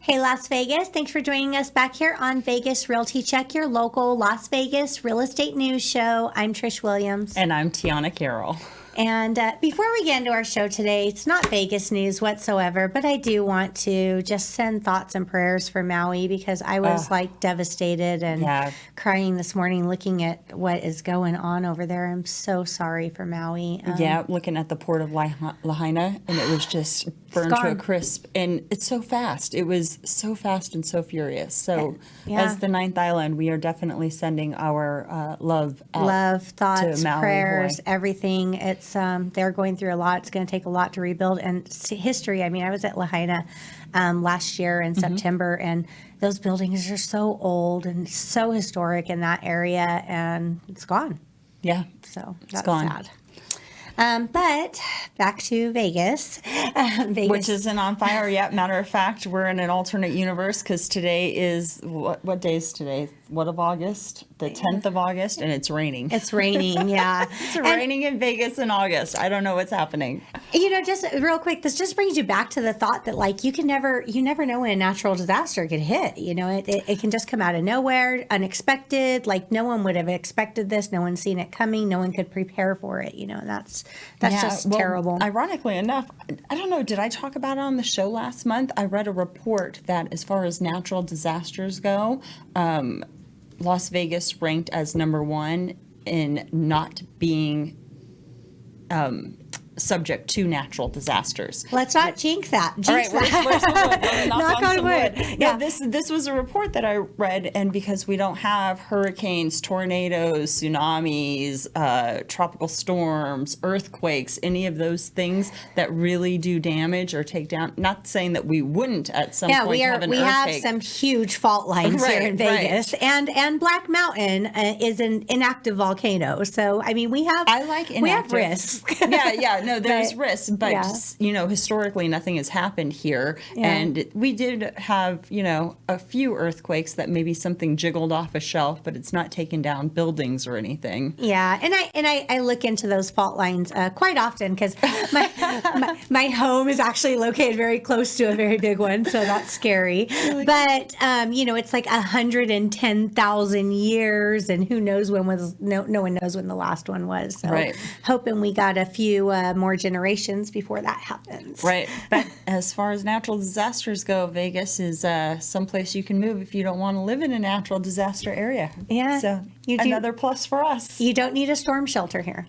Hey, Las Vegas. Thanks for joining us back here on Vegas Realty Check, your local Las Vegas real estate news show. I'm Trish Williams. And I'm Tiana Carroll. And before we get into our show today, it's not Vegas news whatsoever, but I do want to just send thoughts and prayers for Maui because I was devastated and crying this morning looking at what is going on over there. I'm so sorry for Maui. Looking at the port of Lahaina, and it was just burned to a crisp. And it's so fast. It was so fast and so furious. So as the ninth island, we are definitely sending our love thoughts, to Maui, prayers, Hawaii. Everything. It's they're going through a lot. It's going to take a lot to rebuild. And history, I mean, I was at Lahaina last year in September, and those buildings are so old and so historic in that area, and it's gone. Yeah. So it's that's gone. sad. But back to Vegas. Which isn't on fire yet. Matter of fact, we're in an alternate universe because today is, what day is today? What of August? The 10th of August, and it's raining. It's raining, yeah. It's raining in Vegas in August. I don't know what's happening. You know, just real quick, this just brings you back to the thought that, like, you never know when a natural disaster could hit. You know, it can just come out of nowhere, unexpected. Like, no one would have expected this. No one's seen it coming. No one could prepare for it. You know, that's just terrible. Ironically enough, I don't know, did I talk about it on the show last month? I read a report that as far as natural disasters go, Las Vegas ranked as number one in not being subject to natural disasters. Let's not jinx that. All right, where's the wood? Knock on wood. Yeah, this was a report that I read, and because we don't have hurricanes, tornadoes, tsunamis, tropical storms, earthquakes, any of those things that really do damage or take down. Not saying that we wouldn't at some point have an earthquake. We have some huge fault lines here in Vegas, and Black Mountain is an inactive volcano. So I mean, we have risks. Yeah. No, there's risks, but you know, historically nothing has happened here, and we did have, you know, a few earthquakes that maybe something jiggled off a shelf, but it's not taken down buildings or anything. Yeah, and I look into those fault lines quite often because my home is actually located very close to a very big one, so that's scary. But you know, it's like 110,000 years, and who knows when was no one knows when the last one was. So hoping we got a few more generations before that happens. Right. But as far as natural disasters go, Vegas is someplace you can move if you don't want to live in a natural disaster area. Yeah. So another plus for us. You don't need a storm shelter here.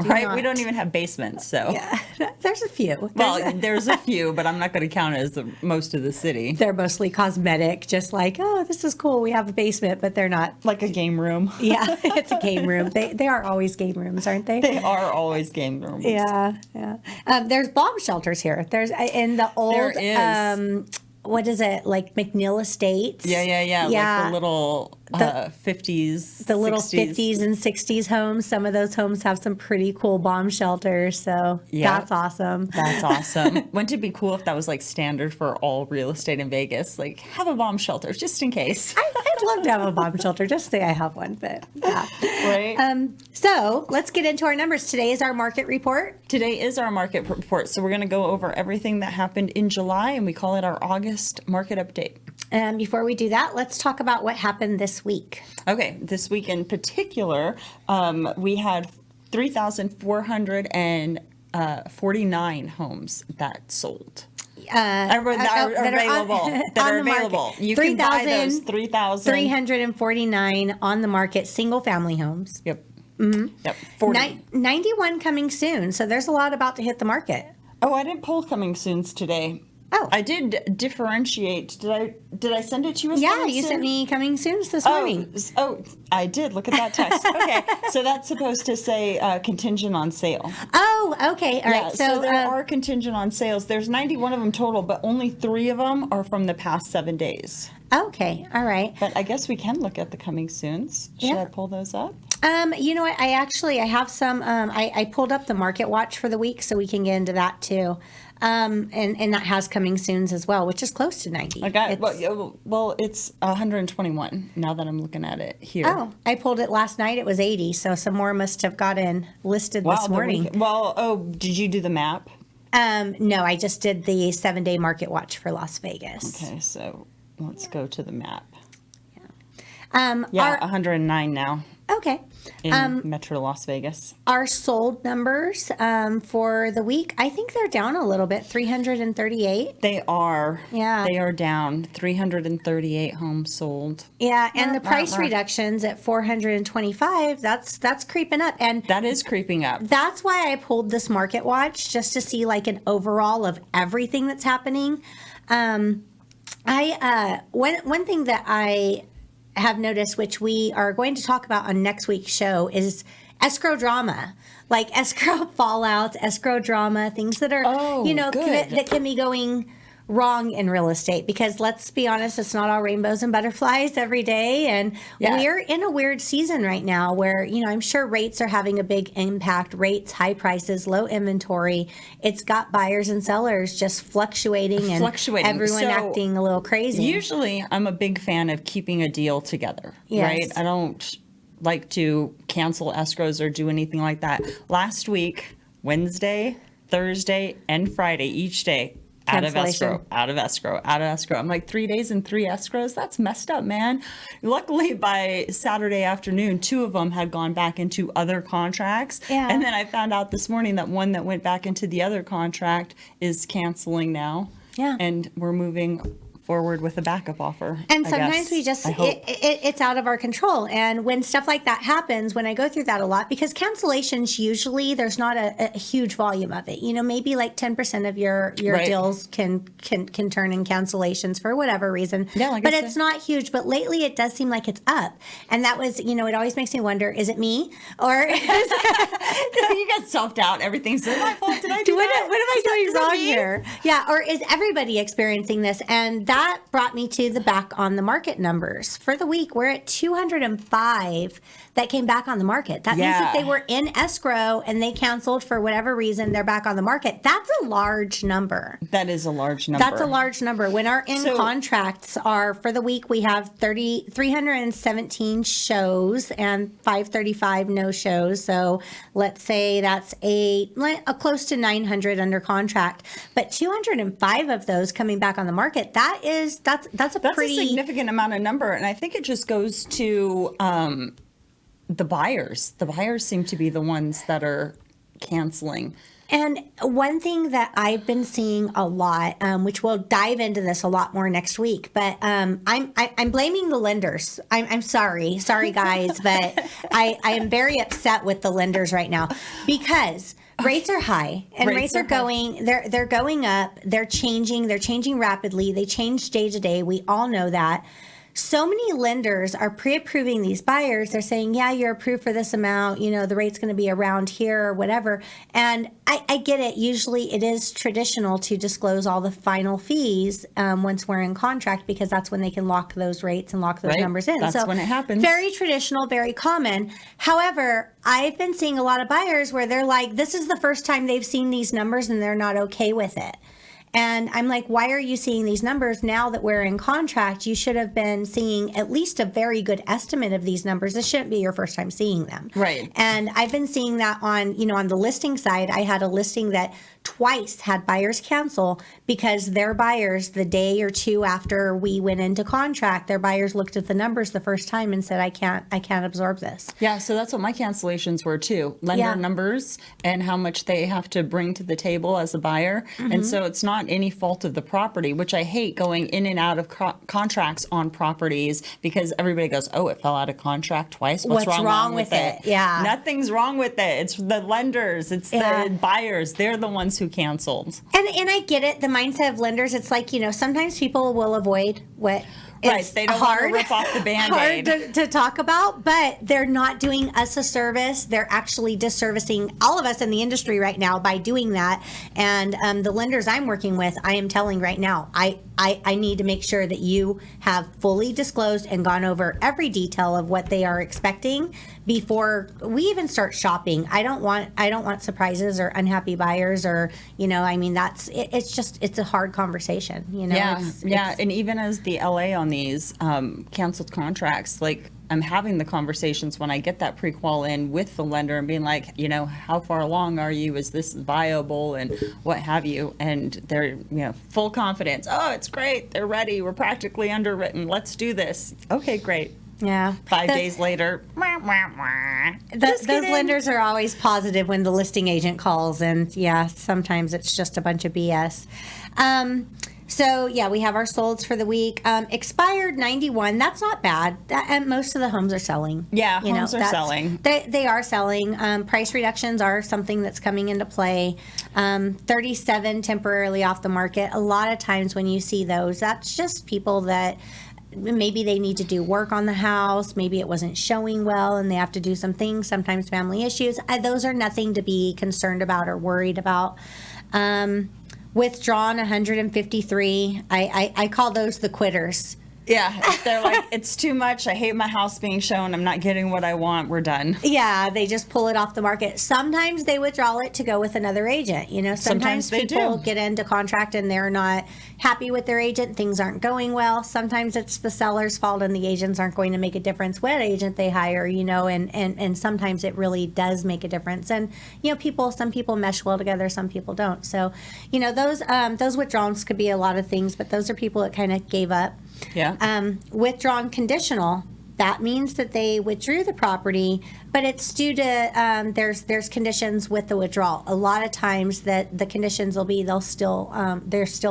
We don't even have basements, so. Yeah, there's a few. There's a few, but I'm not going to count it as most of the city. They're mostly cosmetic, just like, oh, this is cool, we have a basement, but they're not. Like a game room. Yeah, it's a game room. They are always game rooms, aren't they? They are always game rooms. Yeah. There's bomb shelters here. There's in the old. There is. What is it, like McNeil Estates? Yeah. Like the little 50s, the little 60s. 50s and 60s homes. Some of those homes have some pretty cool bomb shelters, so that's awesome. That's awesome. Wouldn't it be cool if that was like standard for all real estate in Vegas? Like, have a bomb shelter just in case. I'd love to have a bomb shelter. Just say I have one, but yeah. Right. So let's get into our numbers. Today is our market report. Today is our market report. So we're going to go over everything that happened in July, and we call it our August market update. And before we do that, let's talk about what happened this week. Okay, this week in particular, we had 3,449 homes that sold. That are available. You can buy those 3,349 on the market, single family homes. Yep. Mm-hmm. Yep. 40. 91 coming soon. So there's a lot about to hit the market. Oh, I didn't pull coming soons today. Oh, I did differentiate. Did I send it to you? Yeah, you sent me coming soons this morning. Oh, I did. Look at that text. Okay, so that's supposed to say contingent on sale. Oh, okay. All right. So there are contingent on sales. There's 91 of them total, but only 3 of them are from the past 7 days. Okay. All right. But I guess we can look at the coming soons. Should I pull those up? You know what? I have some. I pulled up the market watch for the week, so we can get into that too. And that has coming soons as well, which is close to 90. Okay. Well, it's 121 now that I'm looking at it here. Oh, I pulled it last night. It was 80, so some more must have gotten listed this morning. Did you do the map? No, I just did the 7-day market watch for Las Vegas. Okay, so let's go to the map. Yeah, 109 now okay. in Metro Las Vegas. Our sold numbers for the week, I think they're down a little bit, 338. They are. Yeah. They are down. 338 homes sold. Yeah, and the price reductions at 425, that's creeping up. And that is creeping up. That's why I pulled this market watch, just to see like an overall of everything that's happening. One thing that I have noticed, which we are going to talk about on next week's show, is escrow drama, like escrow fallouts, escrow drama, things that are, that can be going wrong in real estate. Because let's be honest, it's not all rainbows and butterflies every day. And we're in a weird season right now where, I'm sure rates are having a big impact. Rates, high prices, low inventory. It's got buyers and sellers just fluctuating and everyone acting a little crazy. Usually I'm a big fan of keeping a deal together, right? I don't like to cancel escrows or do anything like that. Last week, Wednesday, Thursday, and Friday, each day, out of escrow. I'm like, 3 days and 3 escrows? That's messed up, man. Luckily, by Saturday afternoon, 2 of them had gone back into other contracts. Yeah. And then I found out this morning that one that went back into the other contract is canceling now. Yeah. And we're moving forward with a backup offer. And sometimes we just, it's out of our control. And when stuff like that happens, when I go through that a lot, because cancellations, usually there's not a huge volume of it. Maybe like 10% of your deals can turn in cancellations for whatever reason. Yeah, but it's not huge. But lately it does seem like it's up. And that was, it always makes me wonder, is it me? Or you got self-doubt. Everything's my fault. Did I do that? What am I doing wrong here? Yeah. Or is everybody experiencing this? And that brought me to the back on the market numbers. For the week, we're at 205 that came back on the market. That means that they were in escrow and they canceled for whatever reason. They're back on the market. That's a large number. That is a large number. That's a large number. When our contracts are, for the week, we have 317 shows and 535 no shows. So let's say that's a close to 900 under contract. But 205 of those coming back on the market, that's a pretty significant amount of number. And I think it just goes to the buyers. The buyers seem to be the ones that are canceling. And one thing that I've been seeing a lot, which we'll dive into this a lot more next week, but I'm blaming the lenders. I'm sorry guys, but I am very upset with the lenders right now because rates are high and rates are going, they're going up, they're changing rapidly. They change day to day. We all know that. So many lenders are pre-approving these buyers. They're saying, yeah, you're approved for this amount. The rate's going to be around here or whatever. And I get it. Usually it is traditional to disclose all the final fees once we're in contract because that's when they can lock those rates and lock those numbers in. That's when it happens. Very traditional, very common. However, I've been seeing a lot of buyers where they're like, this is the first time they've seen these numbers and they're not okay with it. And I'm like, why are you seeing these numbers now that we're in contract? You should have been seeing at least a very good estimate of these numbers. This shouldn't be your first time seeing them. Right. And I've been seeing that on the listing side. I had a listing that twice had buyers cancel because their buyers, the day or two after we went into contract, their buyers looked at the numbers the first time and said, I can't absorb this. Yeah, so that's what my cancellations were too. Lender numbers and how much they have to bring to the table as a buyer. Mm-hmm. And so it's not any fault of the property, which I hate going in and out of contracts on properties because everybody goes, oh, it fell out of contract twice. What's wrong with it? Yeah. Nothing's wrong with it. It's the lenders. It's the buyers. They're the ones who canceled. And I get it. The mindset of lenders, it's like, sometimes people will avoid what it's they don't want to rip off the Band-Aid. Hard to talk about, but they're not doing us a service. They're actually disservicing all of us in the industry right now by doing that. And the lenders I'm working with, I am telling right now, I need to make sure that you have fully disclosed and gone over every detail of what they are expecting before we even start shopping. I don't want surprises or unhappy buyers or, it's a hard conversation, Yeah. And even as the LA on these canceled contracts, like I'm having the conversations when I get that pre-qual in with the lender and being like, how far along are you? Is this viable and what have you? And they're, full confidence. Oh, it's great. They're ready. We're practically underwritten. Let's do this. Okay, great. Yeah. 5 days later. Those lenders are always positive when the listing agent calls, and sometimes it's just a bunch of BS. So we have our solds for the week. Expired 91. That's not bad. And most of the homes are selling. Yeah, homes are selling. They are selling. Price reductions are something that's coming into play. 37 temporarily off the market. A lot of times when you see those, that's just people that maybe they need to do work on the house. Maybe it wasn't showing well and they have to do some things, sometimes family issues. Those are nothing to be concerned about or worried about. Withdrawn 153. I call those the quitters. Yeah, they're like, it's too much. I hate my house being shown. I'm not getting what I want. We're done. Yeah, they just pull it off the market. Sometimes they withdraw it to go with another agent. Sometimes people get into contract and they're not happy with their agent. Things aren't going well. Sometimes it's the seller's fault and the agents aren't going to make a difference what agent they hire, and sometimes it really does make a difference. And, some people mesh well together, some people don't. So, those withdrawals could be a lot of things, but those are people that kind of gave up. Yeah. Withdrawn conditional, that means that they withdrew the property, but it's due to there's conditions with the withdrawal. A lot of times that the conditions will be they're still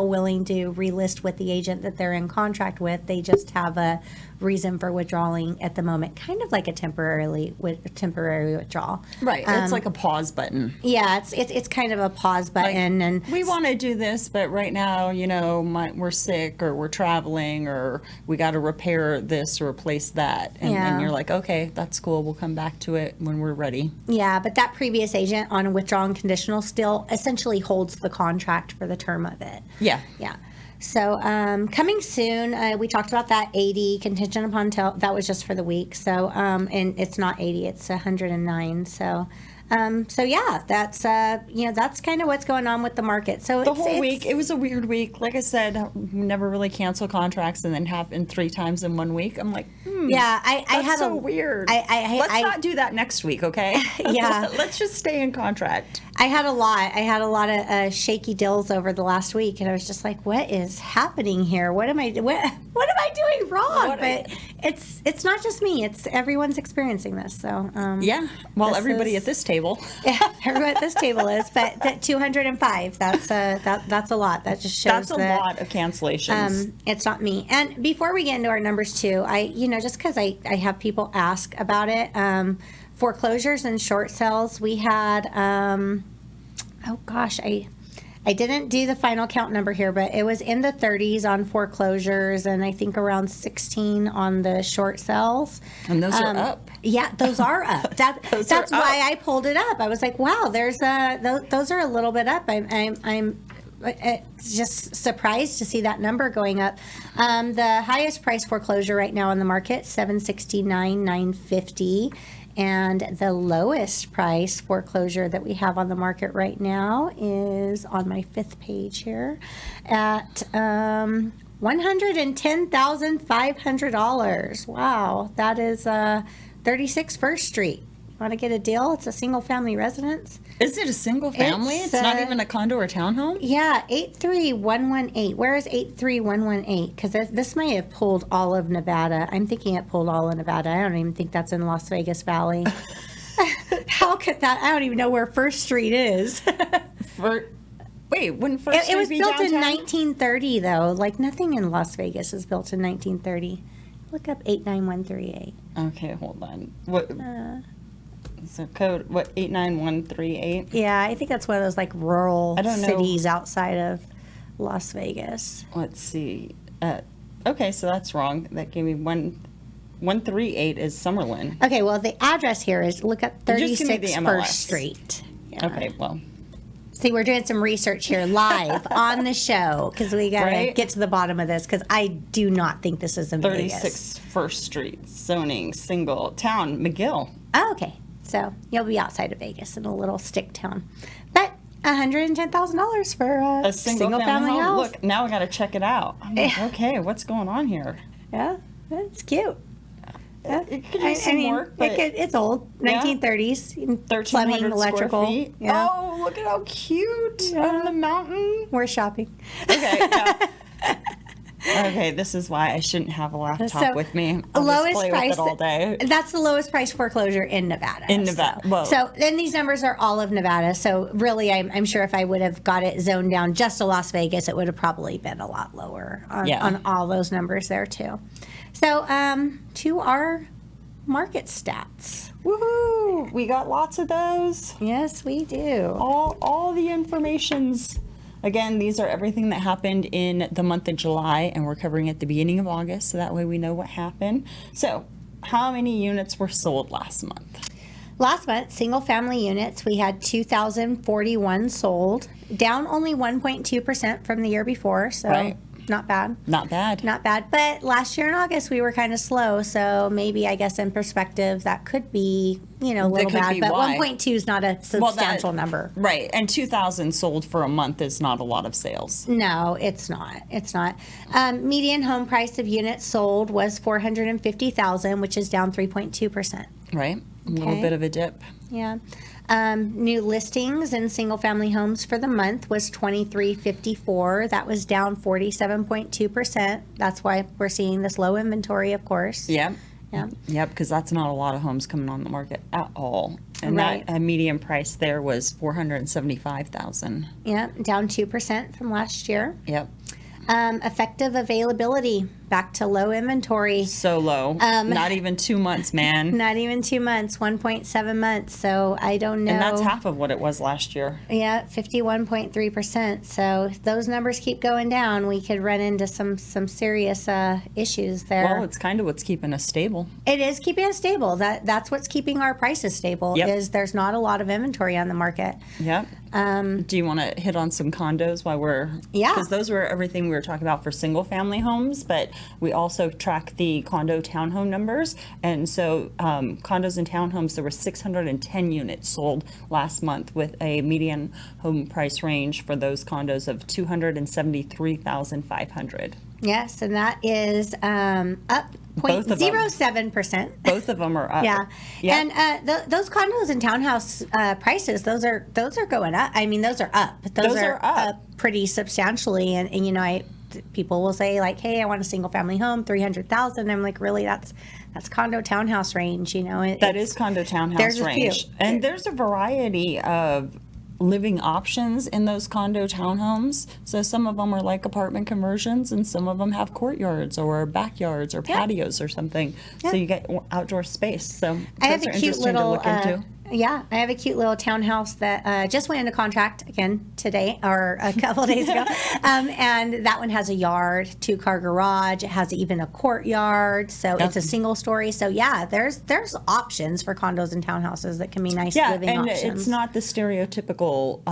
willing to relist with the agent that they're in contract with. They just have a reason for withdrawing at the moment, kind of like a temporary withdrawal. Right. It's like a pause button. Yeah, it's kind of a pause button, and we want to do this, but right now, we're sick or we're traveling or we got to repair this or replace that, and you're like, okay, that's cool. We'll come back to it when we're ready. Yeah, but that previous agent on a withdrawn conditional still essentially holds the contract for the term of it. Yeah. Yeah. So coming soon, we talked about that 80 contingent upon that was just for the week. So and it's not 80, it's 109. So that's that's kind of what's going on with the market. So the whole week, it was a weird week. Like I said, never really cancel contracts and then happen 3 times in 1 week. I'm like, yeah, I that's so weird. Let's not do that next week, okay? Yeah, let's just stay in contract. I had a lot of shaky deals over the last week, and I was just like, what is happening here? What am I doing wrong? But it's not just me. It's everyone's experiencing this. So everybody at this table. Yeah, everyone at this table is. But that 205, that's a lot. That just shows that's a lot of cancellations. It's not me. And before we get into our numbers too, just because I have people ask about it. Foreclosures and short sales, we had, I didn't do the final count number here, but it was in the 30s on foreclosures and I think around 16 on the short sales. And those are up. Yeah, those are up. That's why I pulled it up. I was like, wow, those are a little bit up. I'm just surprised to see that number going up. The highest price foreclosure right now on the market, $769,950. And the lowest price foreclosure that we have on the market right now is on my 5th page here at $110,500. Wow, that is 36 First Street. Want to get a deal? It's a single family residence. Is it a single family? It's not even a condo or townhome? Yeah, 83118. Where is 83118? Because this might have pulled all of Nevada. I'm thinking it pulled all of Nevada. I don't even think that's in Las Vegas Valley. How could that? I don't even know where First Street is. Wait, when First Street it was be built downtown? in 1930, though. Like nothing in Las Vegas is built in 1930. Look up 89138. Okay, hold on. What? So code, 89138? Yeah, I think that's one of those like rural I don't know. cities outside of Las Vegas. Let's see. Okay, so that's wrong. That gave me 138 is Summerlin. Okay, well, the address here is, look up Just give me the 36 MLS. First Street. Yeah. Okay, well. See, we're doing some research here live on the show because we got to get to the bottom of this because I do not think this is in 36 Vegas. First Street, zoning, single, town, McGill. Oh, okay. So you'll be outside of Vegas in a little stick town. But $110,000 for a single family home. Look, now I got to check it out. I'm like, okay, what's going on here? Yeah, it's cute. It could use some work, but it's old, Yeah. 1930s, 1,300 plumbing, square electrical. feet. Yeah. Oh, look at how cute Yeah. on the mountain. We're shopping. Okay. Okay, this is why I shouldn't have a laptop So, with me. I'll lowest just play price with it all day. That's the lowest price foreclosure in Nevada. In Nevada. So, Whoa. so and these numbers are all of Nevada. So really, I'm sure if I would have got it zoned down just to Las Vegas, it would have probably been a lot lower on all those numbers there too. So to our market stats. Woohoo! We got lots of those. Yes, we do. All the information's. Again, these are everything that happened in the month of July, and we're covering at the beginning of August, so that way we know what happened. So, how many units were sold last month? Last month, single family units, we had 2,041 sold, down only 1.2% from the year before. So Right. not bad. Not bad. Not bad. But last year in August, we were kind of slow. So maybe, I guess, in perspective, that could be, a little could bad. be But why. 1.2 is not a substantial number. Right, and 2,000 sold for a month is not a lot of sales. No, it's not. It's not. Median home price of units sold was $450,000, which is down 3.2%. Right, a little Okay. bit of a dip. Yeah. New listings in single family homes for the month was 2354. That was down 47.2%. That's why we're seeing this low inventory, of course. Yeah. Yeah. Yep, because that's not a lot of homes coming on the market at all. And Right. that median price there was $475,000. Yeah, down 2% from last year. Yep. Effective availability, back to low inventory. So low. Not even 2 months, man. Not even 2 months, 1.7 months. So I don't know. And that's half of what it was last year. Yeah, 51.3%. So if those numbers keep going down, we could run into some serious issues there. Well, it's kind of what's keeping us stable. It is keeping us stable. That's what's keeping our prices stable. Yep. Is there's not a lot of inventory on the market. Yep. Do you want to hit on some condos while we're... Yeah. Because those were everything we were talking about for single family homes, but we also track the condo townhome numbers. And so condos and townhomes, there were 610 units sold last month with a median home price range for those condos of $273,500. Yes, and that is up Both of them. 0.07%. Both of them are up. Yeah, Yep. and those condos and townhouse prices, those are going up. I mean, those are up. Those are up. Pretty substantially. And people will say like, "Hey, I want a single family home, 300,000." I'm like, really? That's condo townhouse range. That is condo townhouse there's a range. few. And there's a variety of living options in those condo townhomes. So some of them are like apartment conversions, and some of them have courtyards or backyards or patios or something. So you get outdoor space. So I have those a are cute interesting little to look into. I have a cute little townhouse that just went into contract again today or a couple of days ago, and that one has a yard, 2-car garage. It has even a courtyard, so it's a single story. So yeah, there's options for condos and townhouses that can be nice living and options. it's not the stereotypical,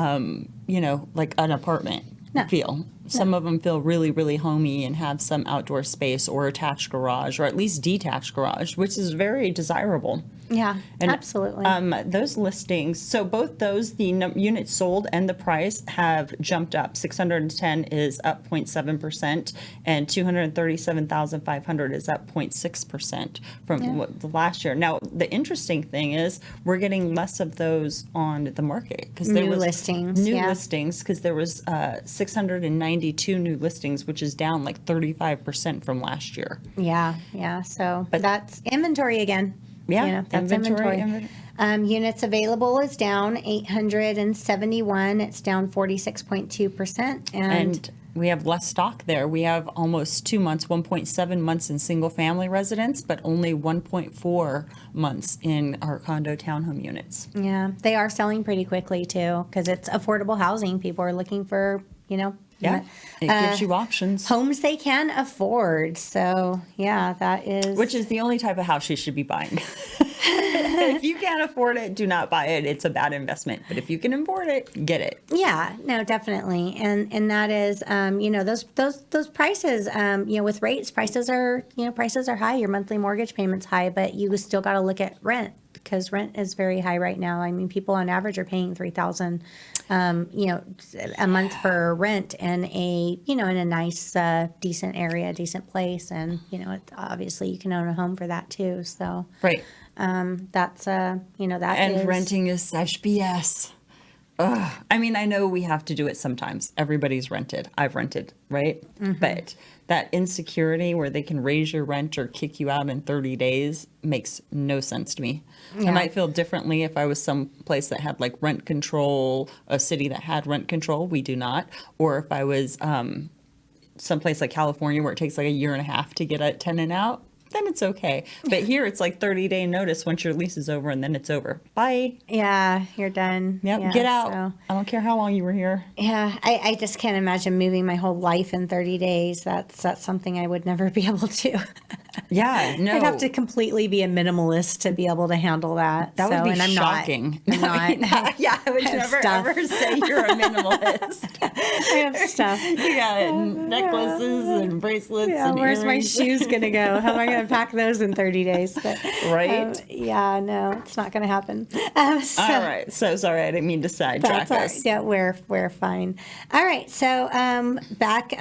like an apartment feel. Some of them feel really, really homey and have some outdoor space or attached garage, or at least detached garage, which is very desirable. Yeah, And, absolutely. Those listings, so both those, the units sold and the price have jumped up. 610 is up 0.7%, and 237,500 is up 0.6% from what the last year. Now, the interesting thing is we're getting less of those on the market because there was listings, new listings because there was 692 new listings, which is down like 35% from last year. Yeah. So that's inventory again. Yeah, That's inventory. Units available is down 871. It's down 46.2%. And we have less stock there. We have almost 2 months, 1.7 months in single family residence, but only 1.4 months in our condo townhome units. Yeah, they are selling pretty quickly too because it's affordable housing. People are looking for, Yeah, it gives you options. homes they can afford. So yeah, that is. Which is the only type of house you should be buying. If you can't afford it, do not buy it. It's a bad investment. But if you can afford it, get it. Yeah, no, definitely, and that is, those prices, with rates, prices are high. Your monthly mortgage payment's high, but you still got to look at rent because rent is very high right now. I mean, people on average are paying $3,000, a month for rent in in a nice, decent area, decent place. And, obviously you can own a home for that too. So, Right. That's, that And is. renting is such BS. Ugh. I mean, I know we have to do it sometimes. Everybody's rented. I've rented, right? But that insecurity where they can raise your rent or kick you out in 30 days makes no sense to me. Yeah. I might feel differently if I was some place that had like rent control, a city that had rent control. We do not. Or if I was someplace like California where it takes like a year and a half to get a tenant out, then it's okay. But here it's like 30-day notice once your lease is over and then it's over. Bye. Yeah, you're done. Yep, Yeah, get out. so. I don't care how long you were here. Yeah, I just can't imagine moving my whole life in 30 days. That's something I would never be able to. Yeah, no. I'd have to completely be a minimalist to be able to handle that. That would be and I'm shocking. Not. I'm not. Yeah, I would never stuff. ever say you're a minimalist. I have stuff. You got necklaces and bracelets Yeah, and where's my earrings. shoes going to go? How am I going to pack those in 30 days? But, Right? yeah, no, it's not going to happen. All right. So sorry, I didn't mean to sidetrack That's all right. us. Yeah, we're fine. All right. So back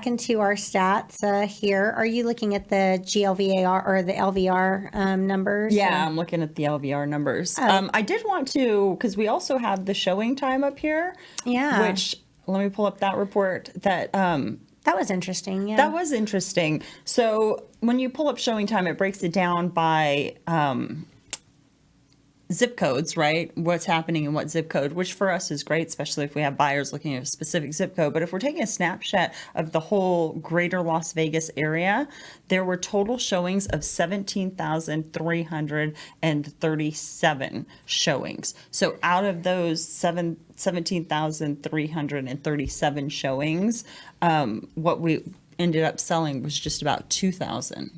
into our stats here. Are you looking at the GLVAR or the LVR numbers? Yeah, or- I'm looking at the LVR numbers. Oh. I did want to, because we also have the showing time up here. Yeah. Which, let me pull up that report that That was interesting. Yeah. that was interesting. So when you pull up showing time, it breaks it down by zip codes, right? What's happening in what zip code, which for us is great, especially if we have buyers looking at a specific zip code. But if we're taking a snapshot of the whole greater Las Vegas area, there were total showings of 17,337 showings. So out of those 17,337 showings, what we ended up selling was just about 2,000.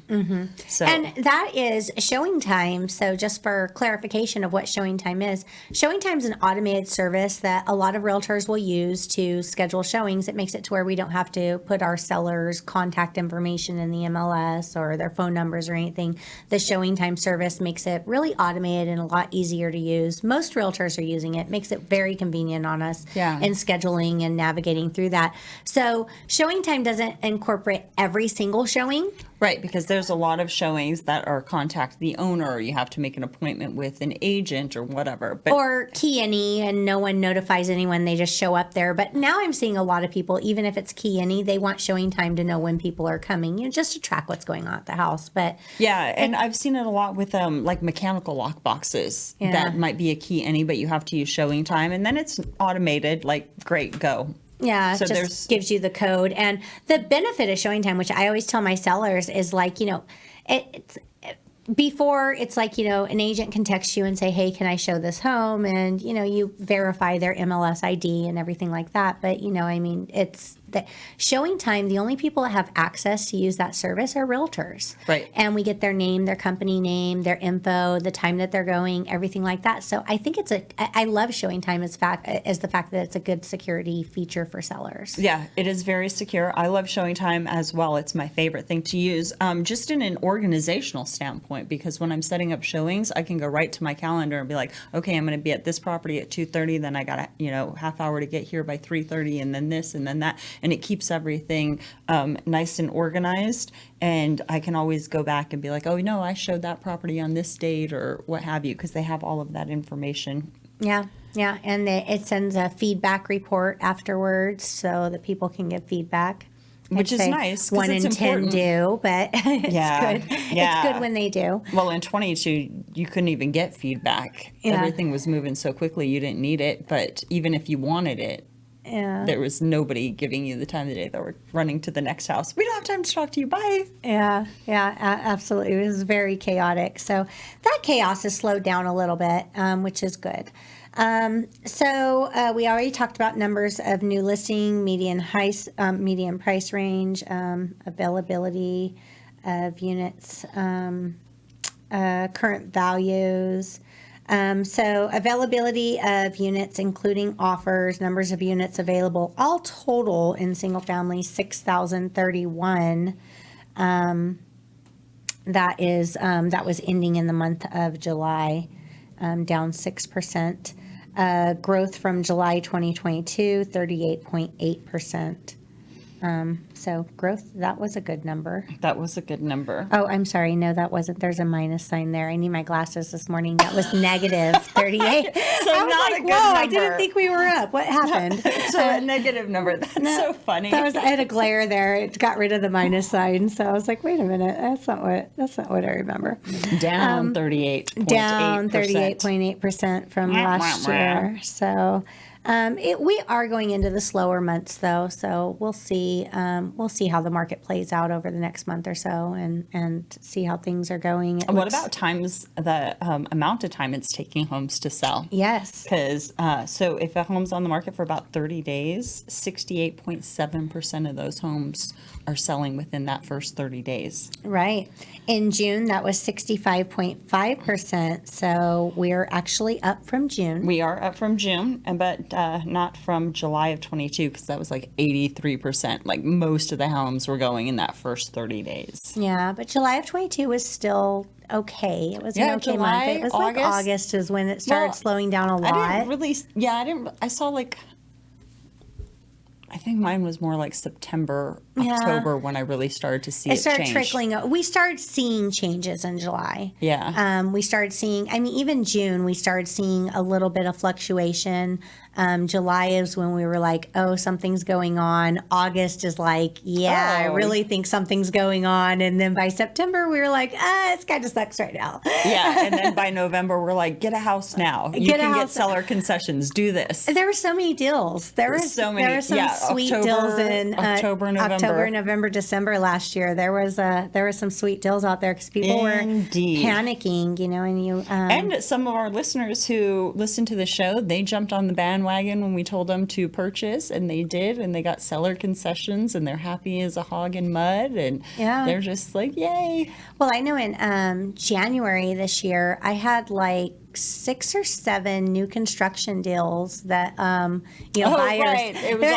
So And that is showing time. So just for clarification of what showing time is an automated service that a lot of realtors will use to schedule showings. It makes it to where we don't have to put our sellers' contact information in the MLS or their phone numbers or anything. The showing time service makes it really automated and a lot easier to use. Most realtors are using it. Makes it very convenient on us in scheduling and navigating through that. So showing time doesn't incorporate every single showing. Right, because there's a lot of showings that are contact the owner. You have to make an appointment with an agent or whatever. But Or key any and no one notifies anyone. They just show up there. But now I'm seeing a lot of people, even if it's key any, they want showing time to know when people are coming, just to track what's going on at the house. But yeah, and I've seen it a lot with like mechanical lock boxes that might be a key any, but you have to use showing time, and then it's automated. Like, great, go. yeah, So it just gives you the code. And the benefit of showing time, which I always tell my sellers, is like, it's before it's like, an agent can text you and say, hey, can I show this home? And, you verify their MLS ID and everything like that. But, it's the showing time. The only people that have access to use that service are realtors. Right. And we get their name, their company name, their info, the time that they're going, everything like that. So I think I love showing time as the fact that it's a good security feature for sellers. Yeah, it is very secure. I love showing time as well. It's my favorite thing to use, just in an organizational standpoint, because when I'm setting up showings, I can go right to my calendar and be like, okay, I'm going to be at this property at 2:30, then I got a half hour to get here by 3:30, and then this and then that, and it keeps everything nice and organized. And I can always go back and be like, oh, I showed that property on this date or what have you, because they have all of that information. Yeah, and it sends a feedback report afterwards so that people can give feedback. Which is nice, 'cause One it's in 10 important. do, but it's Yeah, good. yeah. It's good when they do. Well, in 22, you couldn't even get feedback. Yeah. Everything was moving so quickly, you didn't need it. But even if you wanted it, Yeah. there was nobody giving you the time of the day. They were running to the next house. We don't have time to talk to you. Bye. Yeah, absolutely. It was very chaotic. So that chaos has slowed down a little bit, which is good. So we already talked about numbers of new listing, median price range, availability of units, current values. So availability of units, including offers, numbers of units available, all total in single family 6,031. That was ending in the month of July. down 6%. Growth from July 2022, 38.8%. So growth, that was a good number. That was a good number. Oh, I'm sorry. No, that wasn't. There's a minus sign there. I need my glasses this morning. That was negative 38. So I was not like, a good whoa, I number. didn't think we were up. What happened? So a negative number. That's so funny. I had a glare there. It got rid of the minus sign. So I was like, wait a minute. That's not what I remember. Down 38.8%. Down 38.8% from last year. So we are going into the slower months, though. So we'll see. We'll see how the market plays out over the next month or so, and see how things are going. What about the amount of time it's taking homes to sell? Yes. Because so if a home's on the market for about 30 days, 68.7% of those homes are selling within that first 30 days. Right. In June, that was 65.5%. So we're actually up from June. We are up from June, but not from July of 22, because that was like 83%. Like most of the homes were going in that first 30 days. Yeah, but July of 22 was still okay. It was an okay month. It was like August is when it started slowing down a lot. I saw I think mine was more like September, October when I really started to see it started change. trickling. We started seeing changes in July. Yeah. We started seeing, even June, we started seeing a little bit of fluctuation. July is when we were like, oh, something's going on. August is like, I really think something's going on. And then by September, we were like, it kind of sucks right now. Yeah. And then by November, we're like, get a house now. You can get seller concessions. Do this. There were so many deals. There were some sweet deals in October, November, December last year. There were some sweet deals out there because people were panicking, and some of our listeners who listen to the show, they jumped on the bandwagon when we told them to purchase, and they did, and they got seller concessions, and they're happy as a hog in mud, and they're just like, yay. Well, I know in January this year, I had like 6 or 7 new construction deals that buyers. Right. It was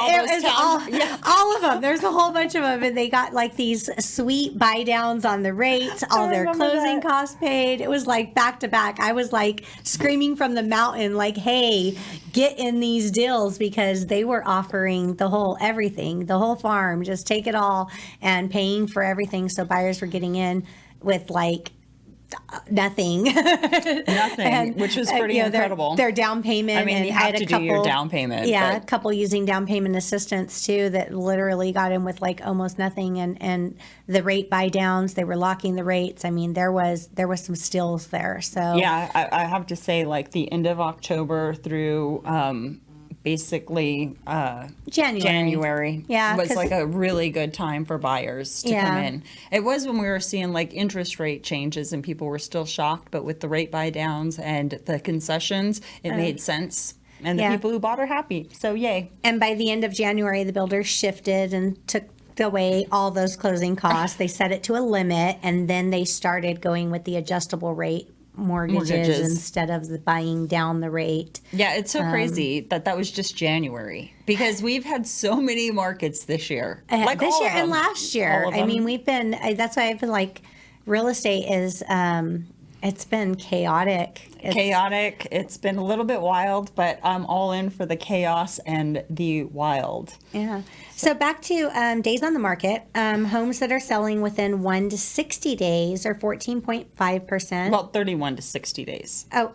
all of them. There's a whole bunch of them, and they got like these sweet buy downs on the rates, all their closing costs paid. It was like back to back. I was like screaming from the mountain, like, "Hey, get in these deals," because they were offering the whole farm, just take it all, and paying for everything. So buyers were getting in with like nothing, and, which was pretty incredible. Their down payment. I mean, and you have to do your down payment. Yeah, a couple using down payment assistance too that literally got in with like almost nothing, and the rate buy downs. They were locking the rates. I mean, there was some steals there. So yeah, I have to say, like the end of October through basically January was like a really good time for buyers to come in. It was when we were seeing like interest rate changes and people were still shocked, but with the rate buy downs and the concessions, it made sense. And the people who bought are happy. So yay. And by the end of January, the builders shifted and took away all those closing costs. They set it to a limit, and then they started going with the adjustable rate mortgages instead of the buying down the rate. Yeah, it's so crazy that was just January, because we've had so many markets this year. Like this year and last year. I mean, that's why I've been like, real estate is, it's been chaotic. It's been a little bit wild, but I'm all in for the chaos and the wild. Yeah. So back to days on the market. Homes that are selling within 1 to 60 days are 14.5%. Well, 31 to 60 days. Oh,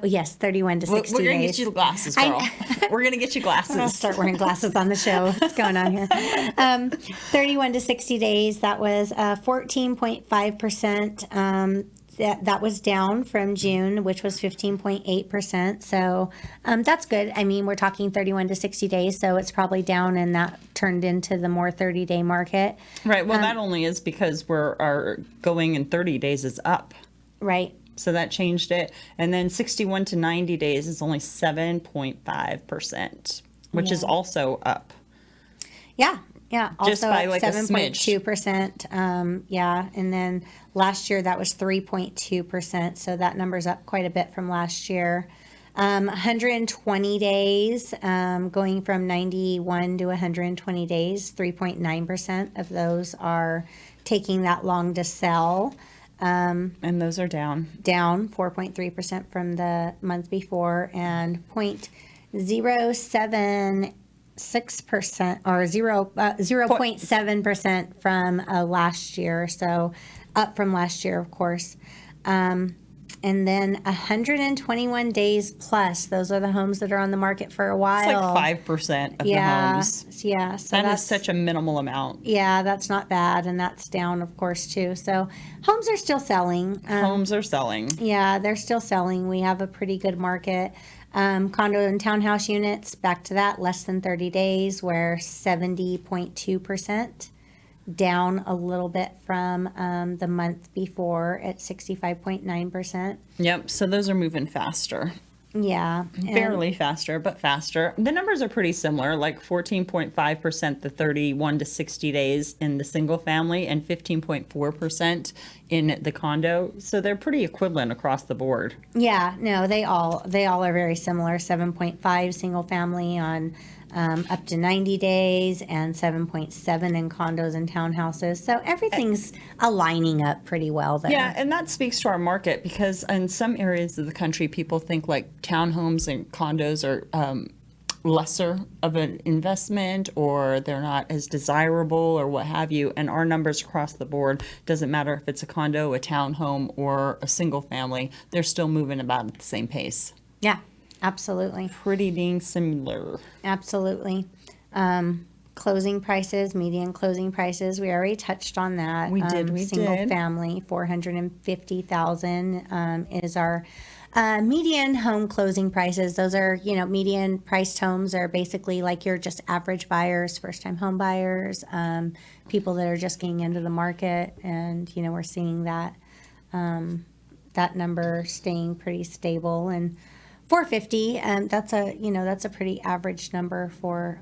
yes, 31 to 60 days. We're going to get you glasses, girl. We're going to get you glasses. I'll start wearing glasses on the show. What's going on here? 31 to 60 days, that was 14.5%. That was down from June, which was 15.8%. So that's good. I mean, we're talking 31 to 60 days, so it's probably down, and that turned into the more 30-day market. Right. Well, that only is because our going in 30 days is up. Right. So that changed it. And then 61 to 90 days is only 7.5%, which is also up. Yeah. Yeah, also just by like 7.2%. And then last year that was 3.2%. So that number's up quite a bit from last year. 120 days, going from 91 to 120 days, 3.9% of those are taking that long to sell. And those are down. down 4.3% from the month before, and 0.076% or 0.7% from last year. So up from last year, of course. And then 121 days plus. Those are the homes that are on the market for a while. It's like 5% of the homes. Yeah. So That is such a minimal amount. yeah, that's not bad, and that's down, of course, too. So homes are still selling. Homes are selling. Yeah, they're still selling. We have a pretty good market. Condo and townhouse units, back to that, less than 30 days, we're 70.2%, down a little bit from the month before at 65.9%. Yep. So those are moving faster. Yeah. Barely faster, but faster. The numbers are pretty similar, like 14.5% the 31 to 60 days in the single family and 15.4% in the condo. So they're pretty equivalent across the board. Yeah, no, they all are very similar. 7.5 single family on up to 90 days, and 7.7 in condos and townhouses. So everything's aligning up pretty well there. Yeah, and that speaks to our market, because in some areas of the country, people think like townhomes and condos are lesser of an investment, or they're not as desirable, or what have you. And our numbers across the board, doesn't matter if it's a condo, a townhome, or a single family, they're still moving about at the same pace. Yeah, absolutely. Pretty dang similar. Absolutely. Closing prices, median closing prices, we already touched on that. We Single did. family, 450,000 is our median home closing prices. Those are, median priced homes are basically like your just average buyers, first time home buyers, people that are just getting into the market. And, we're seeing that, that number staying pretty stable. And 450, that's a pretty average number for.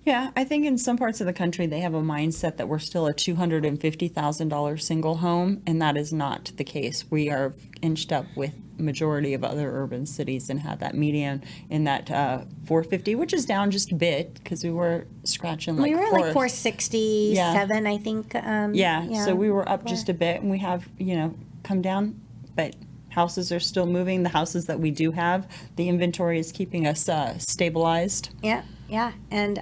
Yeah, I think in some parts of the country, they have a mindset that we're still a $250,000 single home, and that is not the case. We are inched up with majority of other urban cities and have that median in that 450, which is down just a bit, because we were scratching like We were like 467, I think. So we were up just a bit, and we have come down, but houses are still moving. The houses that we do have, the inventory is keeping us stabilized. Yeah. And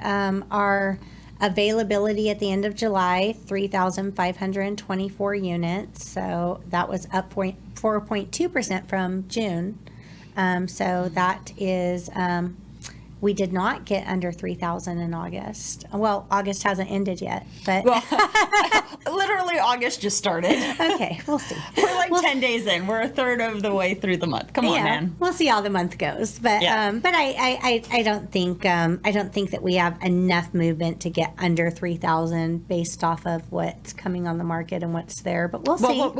our availability at the end of July, 3,524 units. So that was up 4.2% from June. So that is, we did not get under 3,000 in August. Well, August hasn't ended yet, but. Well, literally August just started. Okay, we'll see. We're like 10 days in. We're a third of the way through the month. Come on, man. We'll see how the month goes, but I don't think that we have enough movement to get under 3,000 based off of what's coming on the market and what's there. But we'll see.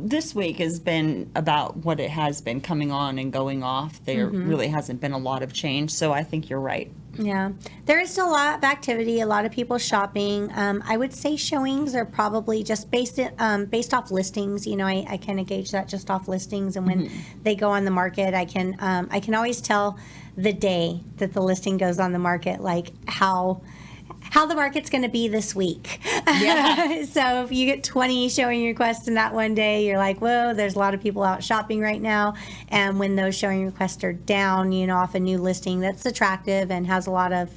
This week has been about what it has been coming on and going off. There really hasn't been a lot of change, so I think you're right. Yeah, there is still a lot of activity, a lot of people shopping. I would say showings are probably just based off listings. I kind of gauge that just off listings, and when they go on the market, I can always tell the day that the listing goes on the market, like how the market's going to be this week. Yeah. So if you get 20 showing requests in that one day, you're like, whoa, there's a lot of people out shopping right now. And when those showing requests are down, off a new listing that's attractive and has a lot of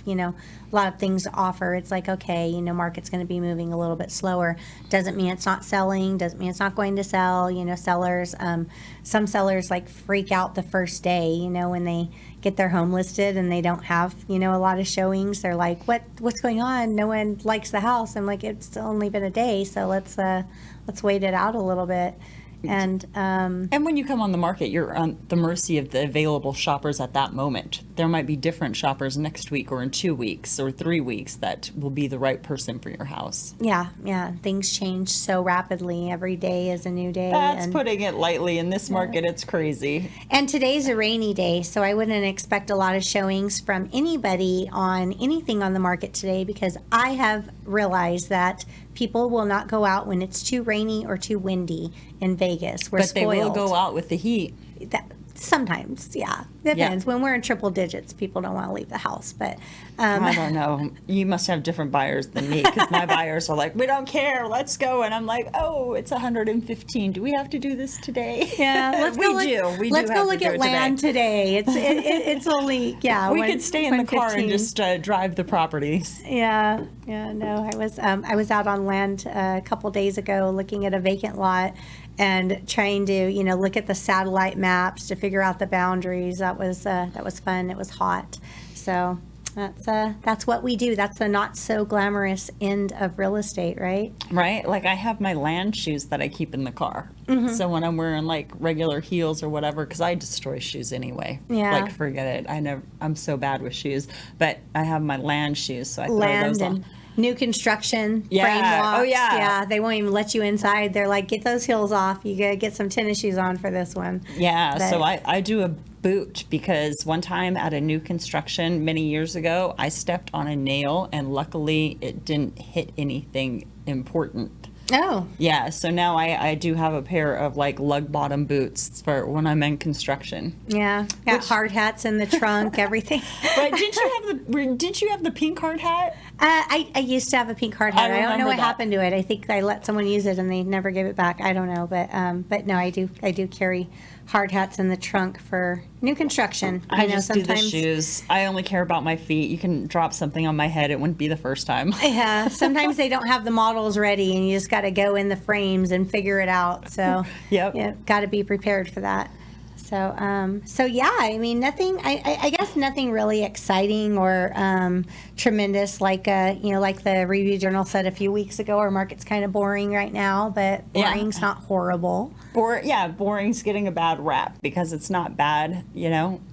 things to offer, it's like, okay, market's going to be moving a little bit slower. Doesn't mean it's not selling, doesn't mean it's not going to sell. Sellers, some sellers like freak out the first day, when they get their home listed and they don't have, a lot of showings. They're like, what's going on? No one likes the house. I'm like, it's only been a day, so let's wait it out a little bit. And when you come on the market, you're on the mercy of the available shoppers at that moment. There might be different shoppers next week or in 2 weeks or 3 weeks that will be the right person for your house. Yeah. Things change so rapidly. Every day is a new day. That's putting it lightly. In this market, it's crazy. And today's a rainy day, so I wouldn't expect a lot of showings from anybody on anything on the market today, because I have realized that people will not go out when it's too rainy or too windy in Vegas. We're spoiled. They will go out with the heat. Sometimes, yeah. Depends. When we're in triple digits, people don't want to leave the house. But I don't know. You must have different buyers than me, because my buyers are like, we don't care, let's go. And I'm like, oh, it's 115. Do we have to do this today? yeah, let's go Let's go look at land today. It's only we could stay in the car and just drive the properties. Yeah. No, I was out on land a couple days ago looking at a vacant lot and trying to look at the satellite maps to figure out the boundaries. That was fun. It was hot. So that's what we do. That's the not so glamorous end of real estate, right? Right. Like, I have my land shoes that I keep in the car. So when I'm wearing like regular heels or whatever, because I destroy shoes anyway. Yeah. Like, forget it. I'm so bad with shoes. But I have my land shoes, so I throw those on. New construction, Yeah. frame walks. Oh, yeah. Yeah, they won't even let you inside. They're like, get those heels off. You gotta get some tennis shoes on for this one. Yeah, But- so I do a boot, because one time at a new construction many years ago, I stepped on a nail and luckily it didn't hit anything important. Oh. Yeah, so now I do have a pair of like lug bottom boots for when I'm in construction. Yeah, got hard hats in the trunk, everything. But did you have the pink hard hat? I used to have a pink hard hat. I don't know remember what that. happened to it. I think I let someone use it and they never gave it back. I don't know, but no, I do carry hard hats in the trunk for new construction. I just do the shoes. I only care about my feet. You can drop something on my head, it wouldn't be the first time. Yeah, sometimes they don't have the models ready, and you just got to go in the frames and figure it out. So Yep. yeah, got to be prepared for that. So yeah, I mean, nothing. I guess nothing really exciting or tremendous, like like the Review Journal said a few weeks ago. Our market's kind of boring right now, but boring's not horrible. Boring's getting a bad rap because it's not bad.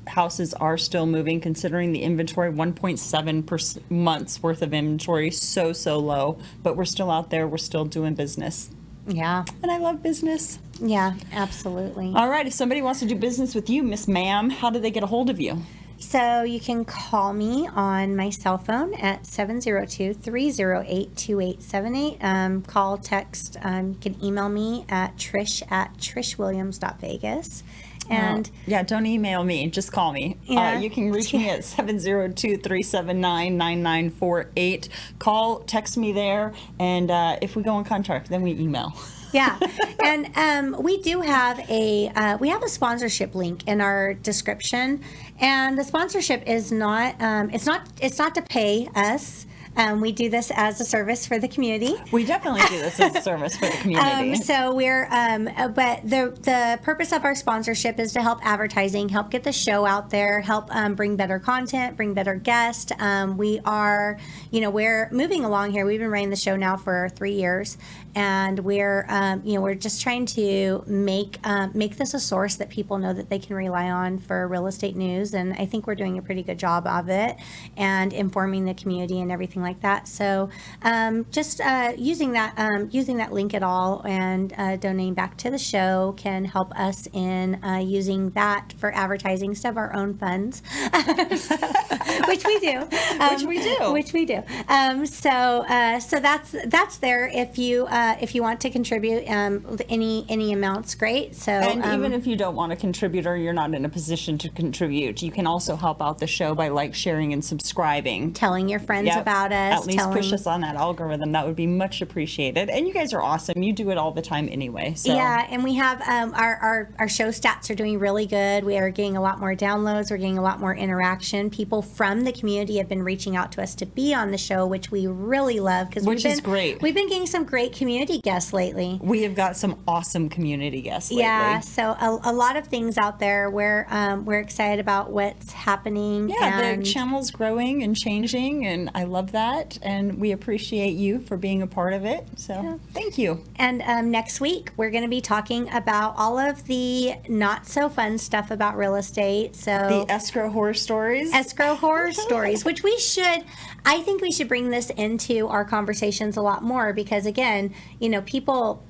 Houses are still moving, considering the inventory, 1.7 months worth of inventory, so low. But we're still out there. We're still doing business. Yeah. And I love business. Yeah, absolutely. All right. If somebody wants to do business with you, Miss Ma'am, how do they get a hold of you? So you can call me on my cell phone at 702-308-2878. Call, text. You can email me at trish@trishwilliams.vegas. And don't email me. Just call me. Yeah. You can reach me at 702-379-9948. Call, text me there, and if we go on contract, then we email. Yeah, and we do have a sponsorship link in our description, and the sponsorship is not it's not to pay us. We do this as a service for the community. We definitely do this as a service for the community. So we're, but the purpose of our sponsorship is to help advertising, help get the show out there, help bring better content, bring better guests. We are, we're moving along here. We've been running the show now for 3 years, and we're just trying to make this a source that people know that they can rely on for real estate news. And I think we're doing a pretty good job of it and informing the community and everything like that. So just using that link at all and donating back to the show can help us in using that for advertising instead of our own funds, which we do. So that's there if you want to contribute any amounts, great. So and even if you don't want to contribute or you're not in a position to contribute, you can also help out the show by sharing and subscribing, telling your friends about us. At least push us on that algorithm. That would be much appreciated. And you guys are awesome. You do it all the time anyway. So. Yeah, and we have our show stats are doing really good. We are getting a lot more downloads. We're getting a lot more interaction. People from the community have been reaching out to us to be on the show, which we really love which is great. We've been getting some great community guests lately. We have got some awesome community guests lately. Yeah, so a lot of things out there. We're excited about what's happening. Yeah, the channel's growing and changing, and I love that. And we appreciate you for being a part of it. So thank you. And next week, we're going to be talking about all of the not so fun stuff about real estate. So the escrow horror stories. Which I think we should bring this into our conversations a lot more because, again, people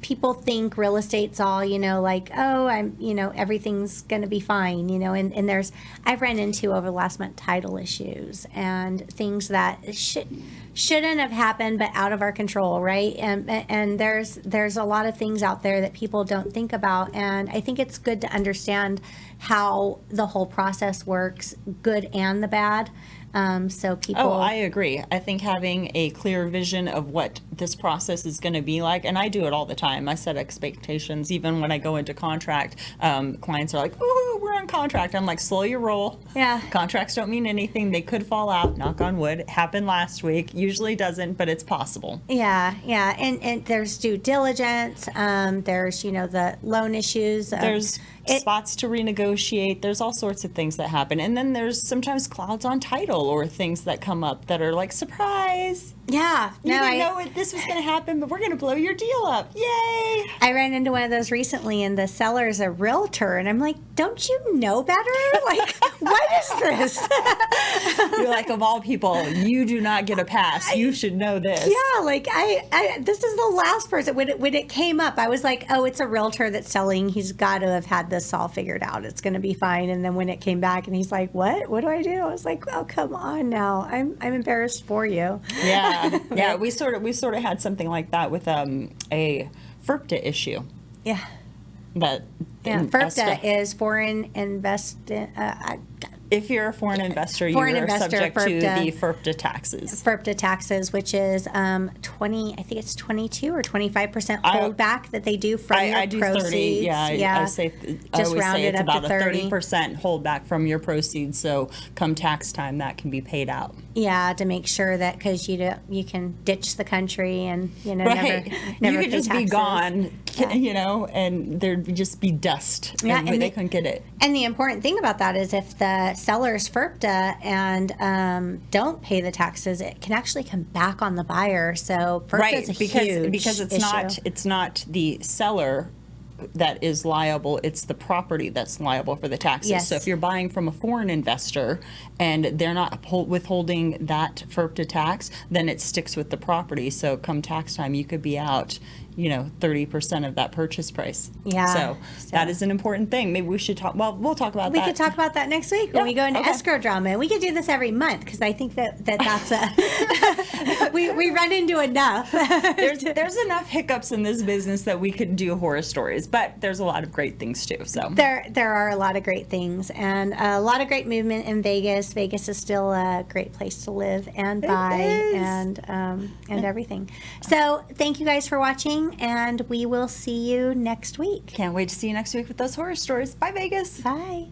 people think real estate's all, like, oh, everything's going to be fine, and I've run into over the last month title issues and things that shouldn't have happened, but out of our control, right? And there's a lot of things out there that people don't think about, and I think it's good to understand how the whole process works, good and the bad. So people. Oh, I agree. I think having a clear vision of what this process is going to be like, and I do it all the time. I set expectations. Even when I go into contract, clients are like, "Ooh, we're on contract." I'm like, "Slow your roll." Yeah. Contracts don't mean anything. They could fall out. Knock on wood. It happened last week. Usually doesn't, but it's possible. Yeah, yeah, and there's due diligence. There's the loan issues. There's spots to renegotiate. There's all sorts of things that happen, and then there's sometimes clouds on title or things that come up that are like, surprise. Yeah, You didn't know this was going to happen, but we're going to blow your deal up. Yay! I ran into one of those recently, and the seller's a realtor, and I'm like, don't you know better? Like, what is this? You're like, of all people, you do not get a pass. You should know this. Yeah, like I this is the last person. When it came up, I was like, oh, it's a realtor that's selling. He's got to have had this all figured out. It's going to be fine. And then when it came back, and he's like, what do I do? I was like, oh, come on now. I'm embarrassed for you. Yeah. We sort of had something like that with a FIRPTA issue. Yeah. FIRPTA is foreign investment. If you're a foreign investor, you are subject to the FIRPTA taxes. FIRPTA taxes, which is 20, I think it's 22 or 25% holdback that they do from your do proceeds. 30. Yeah, I always say it's about a 30%. 30% holdback from your proceeds. So come tax time, that can be paid out. Yeah, to make sure that, because you can ditch the country and right. never you could pay just taxes. be gone, Yeah. and there'd just be dust. Yeah, and they couldn't get it. And the important thing about that is if the seller's FIRPTA and don't pay the taxes, it can actually come back on the buyer. So FIRPTA is a huge because it's issue. not the seller that is liable, it's the property that's liable for the taxes. Yes. So if you're buying from a foreign investor and they're not withholding that FIRPTA tax, then it sticks with the property. So come tax time, you could be out 30% of that purchase price. Yeah. So that is an important thing. Maybe we should talk. Well, we'll talk about that. We could talk about that next week when we go into escrow drama. And we could do this every month, because I think that's a we run into enough. There's enough hiccups in this business that we could do horror stories, but there's a lot of great things too. So there are a lot of great things and a lot of great movement in Vegas. Vegas is still a great place to live and buy and everything. So thank you guys for watching. And we will see you next week. Can't wait to see you next week with those horror stories. Bye, Vegas. Bye.